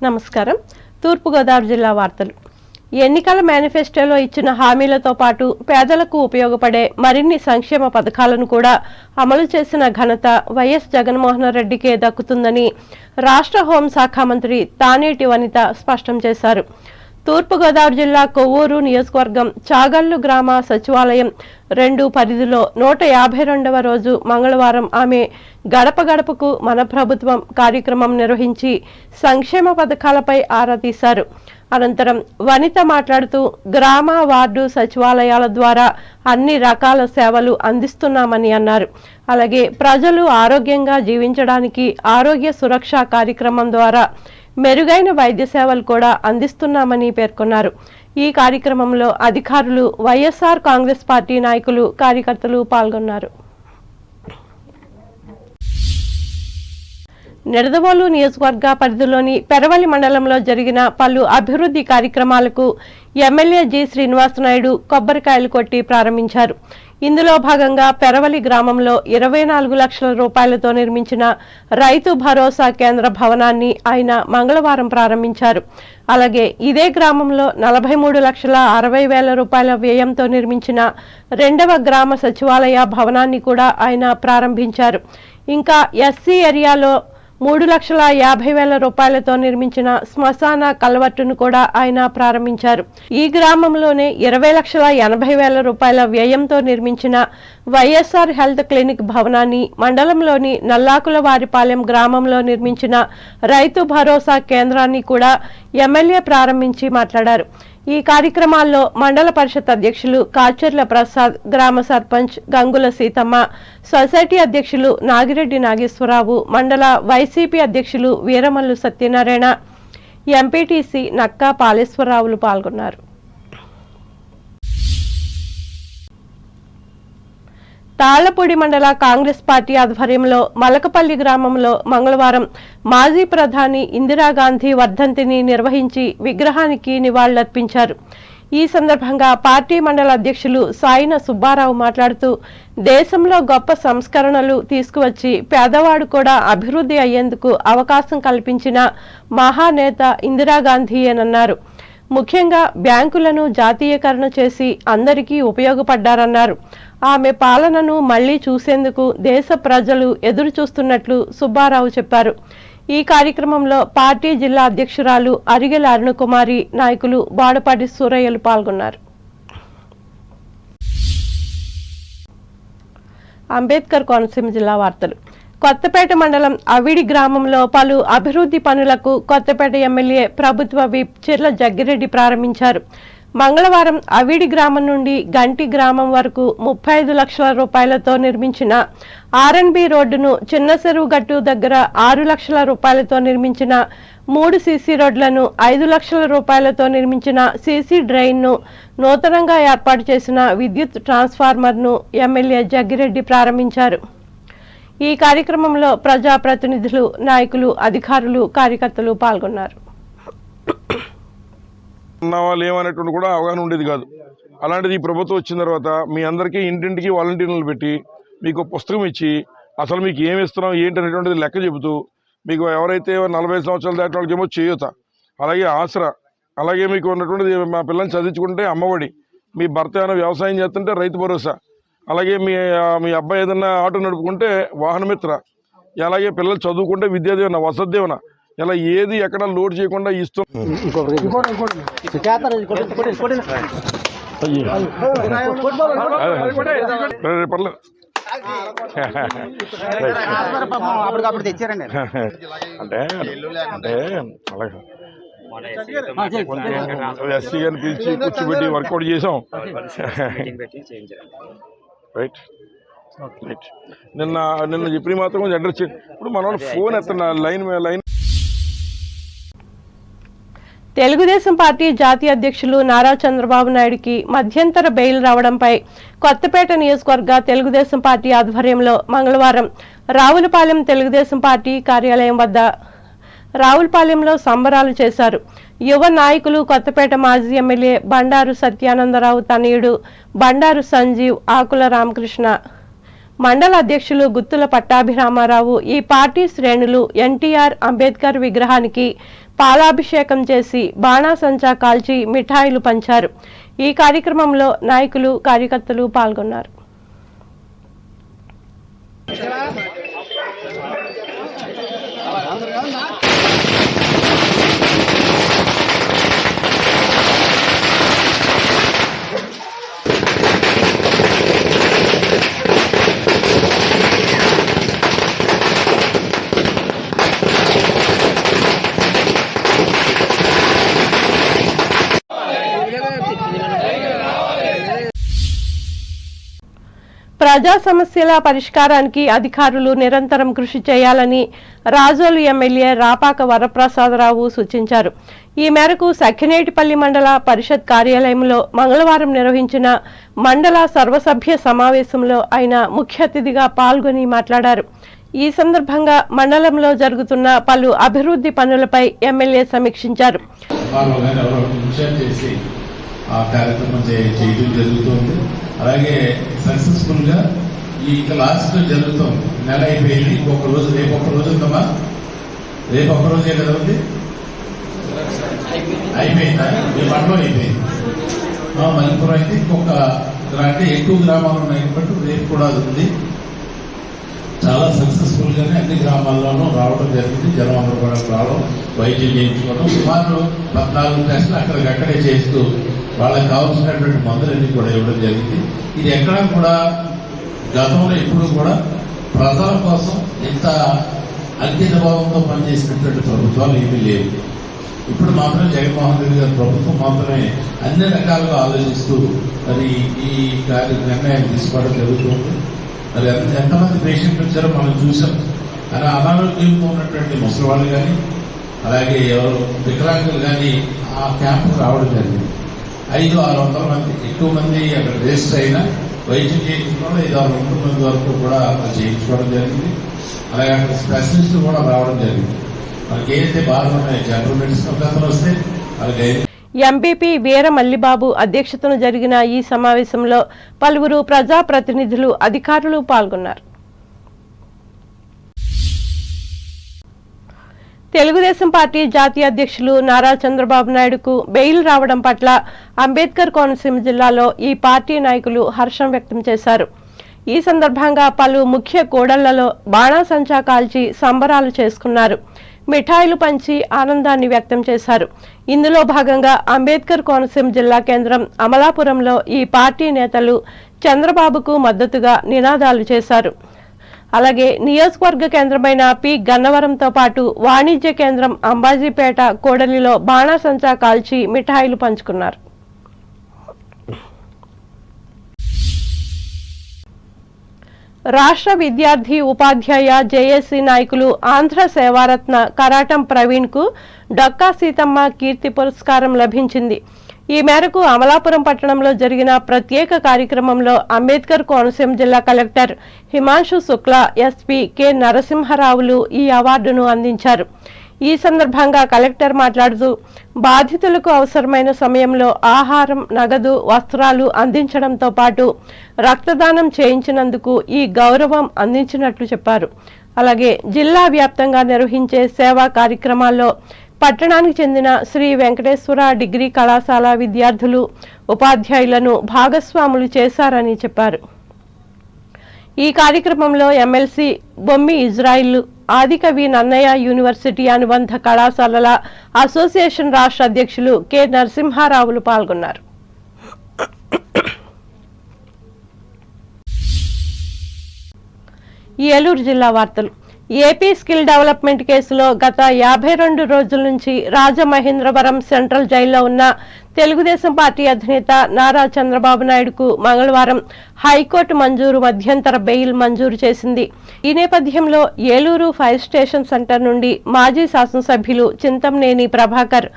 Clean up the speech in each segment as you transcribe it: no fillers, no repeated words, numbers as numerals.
నమస్కారం. తూర్పుగోదావరి జిల్లా వార్తలు. ఎన్నికల మేనిఫెస్టోలో ఇచ్చిన హామీలతో పాటు పేదలకు ఉపయోగపడే మరిన్ని సంక్షేమ పథకాలను కూడా అమలు చేసిన ఘనత వైఎస్ జగన్మోహన్ రెడ్డికే దక్కుతుందని రాష్ట్ర హోంశాఖ మంత్రి తానేటి వనిత స్పష్టం చేశారు. తూర్పుగోదావరి జిల్లా కొవ్వూరు నియోజకవర్గం చాగల్లు గ్రామ సచివాలయం 2 పరిధిలో 152వ రోజు మంగళవారం ఆమె గడప గడపకు మన ప్రభుత్వం కార్యక్రమం నిర్వహించి సంక్షేమ పథకాలపై ఆరా తీశారు. అనంతరం వనిత మాట్లాడుతూ గ్రామ వార్డు సచివాలయాల ద్వారా అన్ని రకాల సేవలు అందిస్తున్నామని అన్నారు. అలాగే ప్రజలు ఆరోగ్యంగా జీవించడానికి ఆరోగ్య సురక్ష కార్యక్రమం ద్వారా మెరుగైన వైద్య సేవలు కూడా అందిస్తున్నామని పేర్కొన్నారు. ఈ కార్యక్రమంలో అధికారులు, వైఎస్ఆర్ కాంగ్రెస్ పార్టీ నాయకులు, కార్యకర్తలు పాల్గొన్నారు. నిడదవోలు నియోజకవర్గ పరిధిలోని పెరవలి మండలంలో జరిగిన పలు అభివృద్ధి కార్యక్రమాలకు ఎమ్మెల్యే జి శ్రీనివాసనాయుడు కొబ్బరికాయలు కొట్టి ప్రారంభించారు. ఇందులో భాగంగా పెరవలి గ్రామంలో 24 లక్షల రూపాయలతో నిర్మించిన రైతు భరోసా కేంద్ర భవనాన్ని ఆయన మంగళవారం ప్రారంభించారు. అలాగే ఇదే గ్రామంలో 43,60,000 రూపాయల వ్యయంతో నిర్మించిన 2వ గ్రామ సచివాలయ భవనాన్ని కూడా ఆయన ప్రారంభించారు. ఇంకా ఎస్సీ ఏరియాలో 3,50,000 రూపాయలతో నిర్మించిన శ్మశాన కల్వర్టును కూడా ఆయన ప్రారంభించారు. ఈ గ్రామంలోనే 20,80,000 రూపాయల వ్యయంతో నిర్మించిన వైఎస్ఆర్ హెల్త్ క్లినిక్ భవనాన్ని, మండలంలోని నల్లాకులవారిపాలెం గ్రామంలో నిర్మించిన రైతు భరోసా కేంద్రాన్ని కూడా ఎమ్మెల్యే ప్రారంభించి మాట్లాడారు. ఈ కార్యక్రమాల్లో మండల పరిషత్ అధ్యక్షులు కాచర్ల ప్రసాద్, గ్రామ సర్పంచ్ గంగుల సీతమ్మ, సొసైటీ అధ్యక్షులు నాగిరెడ్డి నాగేశ్వరరావు, మండల వైసీపీ అధ్యక్షులు వీరమల్లు సత్యనారాయణ, ఎంపీటీసీ నక్కా పాలేశ్వరరావులు పాల్గొన్నారు. తాళ్లపూడి మండల కాంగ్రెస్ పార్టీ ఆధ్వర్యంలో మలకపల్లి గ్రామంలో మంగళవారం మాజీ ప్రధాని ఇందిరాగాంధీ వర్ధంతిని నిర్వహించి విగ్రహానికి నివాళులర్పించారు. ఈ సందర్భంగా పార్టీ మండల అధ్యక్షులు సాయిన సుబ్బారావు మాట్లాడుతూ దేశంలో గొప్ప సంస్కరణలు తీసుకువచ్చి పేదవాడు కూడా అభివృద్ధి అయ్యేందుకు అవకాశం కల్పించిన మహానేత ఇందిరాగాంధీయేనన్నారు. ముఖ్యంగా బ్యాంకులను జాతీయకరణ చేసి అందరికీ ఉపయోగపడ్డారన్నారు. ఆమె పాలనను మళ్లీ చూసేందుకు దేశ ప్రజలు ఎదురు చూస్తున్నట్లు సుబ్బారావు చెప్పారు. ఈ కార్యక్రమంలో పార్టీ జిల్లా అధ్యక్షురాలు అరిగెల అరుణకుమారి, నాయకులు బాడపాటి సూరయ్యలు పాల్గొన్నారు. అంబేద్కర్ కోనసీమ జిల్లా వార్తలు. కొత్తపేట మండలం అవిడి గ్రామంలో పలు అభివృద్ధి పనులకు కొత్తపేట ఎమ్మెల్యే ప్రభుత్వ విప్ చిర్ల జగ్గిరెడ్డి ప్రారంభించారు. మంగళవారం అవిడి గ్రామం నుండి గంటి గ్రామం వరకు 35 లక్షల రూపాయలతో నిర్మించిన ఆర్ఎన్బి రోడ్డును, చిన్న చెరువు గట్టు దగ్గర 6 లక్షల రూపాయలతో నిర్మించిన 3 సీసీ రోడ్లను, 5 లక్షల రూపాయలతో నిర్మించిన సీసీ డ్రైన్ను, నూతనంగా ఏర్పాటు చేసిన విద్యుత్ ట్రాన్స్ఫార్మర్ను ఎమ్మెల్యే జగ్గిరెడ్డి ప్రారంభించారు. ఈ కార్యక్రమంలో ప్రజాప్రతినిధులు, నాయకులు, అధికారులు, కార్యకర్తలు పాల్గొన్నారు. వాళ్ళు ఏమనేటువంటి కూడా అవగాహన ఉండేది కాదు. అలాంటిది ఈ ప్రభుత్వం వచ్చిన తర్వాత మీ అందరికీ ఇంటింటికి వాలంటీర్లు పెట్టి మీకు పుస్తకం ఇచ్చి అసలు మీకు ఏమి ఇస్తున్నాం ఏంటి అనేటువంటిది లెక్క చెబుతూ, మీకు ఎవరైతే 40 సంవత్సరాలు దాటిన వాళ్ళకి ఏమో చేయూత, అలాగే ఆసరా, అలాగే మీకు ఉన్నటువంటిది మా పిల్లల్ని చదివించుకుంటే అమ్మఒడి, మీ భర్త ఏమైనా వ్యవసాయం చేస్తుంటే రైతు భరోసా, అలాగే మీ అబ్బాయి ఏదైనా ఆటో నడుపుకుంటే వాహనమిత్ర, అలాగే పిల్లలు చదువుకుంటే విద్యాదీవెన, వసతి దీవెన, ఇలా ఏది ఎక్కడ లోడ్ చేయకుండా ఇస్తూ ఎస్సీ గారిని పిలిచి కూర్చోబెట్టి వర్కౌట్ చేసాం. రైట్ నిన్న చెప్పి మాత్రం కొంచెం అడ్రస్ ఇప్పుడు మన ఫోన్ ఎత్తన లైన్ తెలుగుదేశం పార్టీ జాతీయ అధ్యక్షులు నారా చంద్రబాబు నాయుడుకి మధ్యంతర బెయిల్ రావడంపై కొత్తపేట నియోజకవర్గ తెలుగుదేశం పార్టీ ఆధ్వర్యంలో మంగళవారం రావులపాలెం తెలుగుదేశం పార్టీ కార్యాలయం వద్ద రావులపాలెంలో సంబరాలు చేశారు. యువ నాయకులు కొత్తపేట మాజీ ఎమ్మెల్యే బండారు సత్యానందరావు తనయుడు బండారు సంజీవ్, ఆకుల రామకృష్ణ, మండల అధ్యక్షులు గుత్తుల పట్టాభిరామారావు ఈ పార్టీ శ్రేణులు ఎన్టీఆర్ అంబేద్కర్ విగ్రహానికి పాలాభిషేకం చేసి బాణాసంచా కాల్చి మిఠాయిలు పంచారు. ఈ కార్యక్రమంలో నాయకులు, కార్యకర్తలు పాల్గొన్నారు. ప్రజా సమస్యల పరిష్కారానికి అధికారులు నిరంతరం కృషి చేయాలని రాజోలు ఎమ్మెల్యే రాపాక వరప్రసాదరావు సూచించారు. ఈ మేరకు సఖినేటిపల్లి మండల పరిషత్ కార్యాలయంలో మంగళవారం నిర్వహించిన మండల సర్వసభ్య సమావేశంలో ఆయన ముఖ్య అతిథిగా పాల్గొని మాట్లాడారు. ఈ సందర్భంగా మండలంలో జరుగుతున్న పలు అభివృద్ధి పనులపై ఎమ్మెల్యే సమీక్షించారు. అలాగే సక్సెస్ఫుల్ గా ఈ లాస్ట్ లో జరుగుతాం. నెల అయిపోయింది, ఇంకొక రోజు, రేపు ఒక్క రోజు ఉందమ్మా, రేపు ఒక్క రోజే కదా ఉంది, అయిపోయిందా? మీ మండలం అయిపోయింది. మణిపురం అయితే ఇంకొక అంటే ఎక్కువ గ్రామాలు ఉన్నాయి కాబట్టి రేపు కూడా అది ఉంది. చాలా సక్సెస్ఫుల్ గానే అన్ని గ్రామాల్లోనూ రావడం జరిగింది. జనం అందరూ కూడా రావడం, వైద్యం చేయించుకోవడం, సుమారు 14 టెస్టులు అక్కడికక్కడే చేస్తూ వాళ్ళకి కావాల్సినటువంటి మందులన్నీ కూడా ఇవ్వడం జరిగింది. ఇది ఎక్కడా కూడా గతంలో ఎప్పుడు కూడా ప్రజల కోసం ఇంత అంకిత భావంతో పనిచేసినటువంటి ప్రభుత్వాలు ఏమీ లేవు. ఇప్పుడు మాత్రం జగన్మోహన్ రెడ్డి గారి ప్రభుత్వం మాత్రమే అన్ని రకాలుగా ఆలోచిస్తూ మరి ఈ నిర్ణయం తీసుకోవడం జరుగుతుంది. మరి ఎంతమంది పేషెంట్లు వచ్చారో మనం చూసాం. అలా అనారోగ్యంతో ఉన్నటువంటి ముసలి వాళ్ళు కానీ, అలాగే ఎవరు వికలాంగులు కానీ ఆ క్యాంపు రావడం జరిగింది. 500-600 మంది, ఎక్కువ మంది అక్కడ రిజిస్టర్ అయినా వైద్యం చేయించుకోవడం 500-600 మంది వరకు కూడా చేయించుకోవడం జరిగింది. అలాగే అక్కడ స్పెషలిస్టులు కూడా రావడం జరిగింది. మనకి ఏదైతే బాధలు ఉన్నాయో జనరల్ మెడిసిన్ అతను వస్తే అలాగే ఎంపీపీ వీర మల్లిబాబు అధ్యక్షతన జరిగిన ఈ సమావేశంలో పలువురు ప్రజాప్రతినిధులు, అధికారులు పాల్గొన్నారు. తెలుగుదేశం పార్టీ జాతీయ అధ్యక్షులు నారా చంద్రబాబు నాయుడుకు బెయిల్ రావడం పట్ల అంబేద్కర్ కోనసీమ జిల్లాలో ఈ పార్టీ నాయకులు హర్షం వ్యక్తం చేశారు. ఈ సందర్భంగా పలు ముఖ్య కూడళ్లలో బాణాసంచా కాల్చి సంబరాలు చేసుకున్నారు. మిఠాయిలు పంచి ఆనందాన్ని వ్యక్తం చేశారు. ఇందులో భాగంగా అంబేద్కర్ కోనసీమ జిల్లా కేంద్రం అమలాపురంలో ఈ పార్టీ నేతలు చంద్రబాబుకు మద్దతుగా నినాదాలు చేశారు. అలాగే నియోజకవర్గ కేంద్రమైన పి గన్నవరంతో పాటు వాణిజ్య కేంద్రం అంబాజీపేట కోడలిలో బాణాసంచా కాల్చి మిఠాయిలు పంచుకున్నారు. రాష్ట్ర విద్యార్థి ఉపాధ్యాయ జేఏసీ నాయకులు ఆంధ్ర సేవారత్న కరాటం ప్రవీణ్ కు డొక్కా సీతమ్మ కీర్తి పురస్కారం లభించింది. ఈ మేరకు అమలాపురం పట్టణంలో జరిగిన ప్రత్యేక కార్యక్రమంలో అంబేద్కర్ కోనసీమ జిల్లా collector Himanshu Shukla, SP K నరసింహరావులు ఈ అవార్డును అందించారు. ఈ సందర్భంగా కలెక్టర్ మాట్లాడుతూ బాధితులకు అవసరమైన సమయంలో ఆహారం, నగదు, వస్త్రాలు అందించడంతో పాటు రక్తదానం చేయించినందుకు ఈ గౌరవం అందించినట్లు చెప్పారు. అలాగే జిల్లా వ్యాప్తంగా నిర్వహించే సేవా కార్యక్రమాల్లో పట్టణానికి చెందిన శ్రీ వెంకటేశ్వర డిగ్రీ కళాశాల విద్యార్థులు, ఉపాధ్యాయులను భాగస్వాములు చేశారని చెప్పారు. ఈ కార్యక్రమంలో ఎమ్మెల్సీ బొమ్మి ఇజ్రాయిల్, ఆదికవి నన్నయ్య యూనివర్సిటీ అనుబంధ కళాశాలల అసోసియేషన్ రాష్ట్ర అధ్యక్షులు కె నరసింహారావులు పాల్గొన్నారు. ఏలూరు జిల్లా వార్తలు. ఏపీ స్కిల్ డెవలప్మెంట్ కేసులో గత 52 రోజుల నుంచి రాజమహేంద్రవరం సెంట్రల్ జైల్లో ఉన్న తెలుగుదేశం పార్టీ అధినేత నారా చంద్రబాబు నాయుడుకు మంగళవారం హైకోర్టు మధ్యంతర బెయిల్ మంజూరు చేసింది. ఈ నేపథ్యంలో ఏలూరు ఫైర్ స్టేషన్ సెంటర్ నుండి మాజీ శాసనసభ్యులు చింతమనేని ప్రభాకర్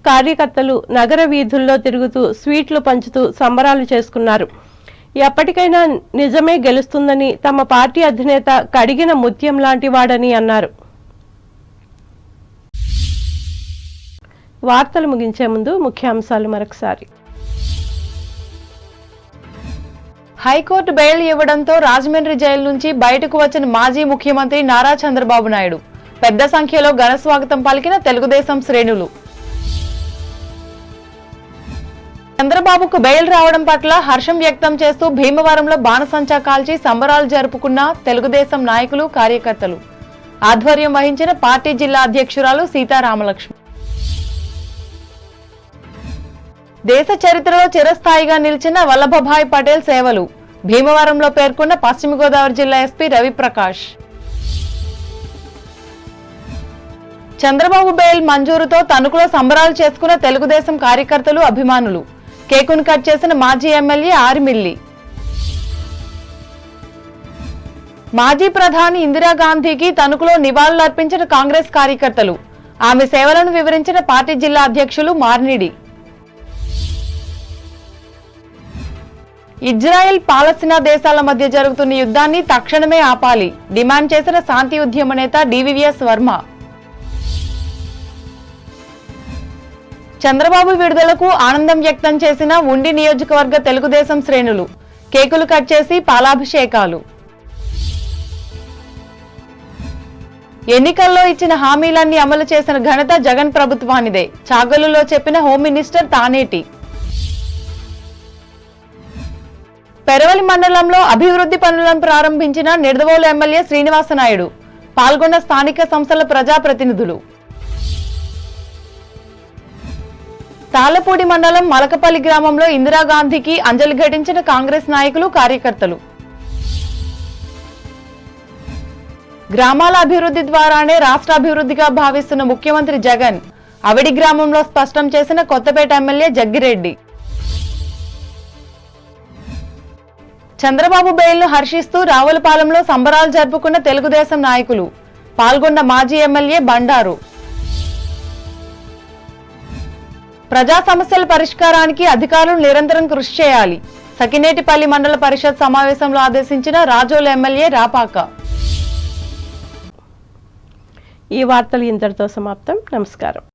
కార్యకర్తలు నగర వీధుల్లో తిరుగుతూ స్వీట్లు పంచుతూ సంబరాలు చేసుకున్నారు. ఎప్పటికైనా నిజమే గెలుస్తుందని, తమ పార్టీ అధినేత కడిగిన ముత్యం లాంటి వాడని అన్నారు. వార్తలు ముగించే ముందు ముఖ్యాంశాలు మరొకసారి. హైకోర్టు బెయిల్ ఇవ్వడంతో రాజమండ్రి జైలు నుంచి బయటకు వచ్చిన మాజీ ముఖ్యమంత్రి నారా చంద్రబాబు నాయుడు పెద్ద సంఖ్యలో ఘన స్వాగతం పలికిన తెలుగుదేశం శ్రేణులు. చంద్రబాబుకు బెయిల్ రావడం పట్ల హర్షం వ్యక్తం చేస్తూ భీమవరంలో బాణసంచా కాల్చి సంబరాలు జరుపుకున్న తెలుగుదేశం నాయకులు, కార్యకర్తలు. ఆధ్వర్యం వహించిన పార్టీ జిల్లా అధ్యక్షురాలు సీతారామలక్ష్మి. దేశ చరిత్రలో చిరస్థాయిగా నిలిచిన వల్లభభాయ్ పటేల్ సేవలు భీమవరంలో పేర్కొన్న పశ్చిమ గోదావరి జిల్లా ఎస్పీ రవిప్రకాష్. చంద్రబాబు బెయిల్ మంజూరుతో తణుకులో సంబరాలు చేసుకున్న తెలుగుదేశం కార్యకర్తలు, అభిమానులు. కేకును కట్ చేసిన మాజీ ఎమ్మెల్యే ఆర్మిల్లి. మాజీ ప్రధాని ఇందిరాగాంధీకి తణుకులో నివాళులర్పించిన కాంగ్రెస్ కార్యకర్తలు. ఆమె సేవలను వివరించిన పార్టీ జిల్లా అధ్యక్షులు మార్నిడి. ఇజ్రాయెల్, పాలస్తీనా దేశాల మధ్య జరుగుతున్న యుద్ధాన్ని తక్షణమే ఆపాలి డిమాండ్ చేసిన శాంతి ఉద్యమ నేత డివివిఎస్ వర్మ. చంద్రబాబు విడుదలకు ఆనందం వ్యక్తం చేసిన ఉండి నియోజకవర్గ తెలుగుదేశం శ్రేణులు. కేకులు కట్ చేసి పాలాభిషేకాలు. ఎన్నికల్లో ఇచ్చిన హామీలన్నీ అమలు చేసిన ఘనత జగన్ ప్రభుత్వానిదే చాగలులో చెప్పిన హోం మినిస్టర్ తానేటి. పెరవలి మండలంలో అభివృద్ధి పనులను ప్రారంభించిన నిడదవోలు ఎమ్మెల్యే శ్రీనివాసనాయుడు. పాల్గొన్న స్థానిక సంస్థల ప్రజాప్రతినిధులు. తాళ్లపూడి మండలం మలకపల్లి గ్రామంలో ఇందిరాగాంధీకి అంజలి ఘటించిన కాంగ్రెస్ నాయకులు, కార్యకర్తలు. గ్రామాల అభివృద్ధి ద్వారానే రాష్ట్ర అభివృద్ధిగా భావిస్తున్న ముఖ్యమంత్రి జగన్ అవిడి గ్రామంలో స్పష్టం చేసిన కొత్తపేట ఎమ్మెల్యే జగ్గిరెడ్డి. చంద్రబాబు బెయిల్ను హర్షిస్తూ రావులపాలెంలో సంబరాలు జరుపుకున్న తెలుగుదేశం నాయకులు. పాల్గొన్న మాజీ ఎమ్మెల్యే బండారు. ప్రజా సమస్యల పరిష్కారానికి అధికారులు నిరంతరం కృషి చేయాలి సకినేటిపల్లి మండల పరిషత్ సమావేశంలో ఆదేశించిన రాజోలు ఎమ్మెల్యే రాపాక. ఈ వార్తలు ఇంతటితో సమాప్తం. నమస్కారం.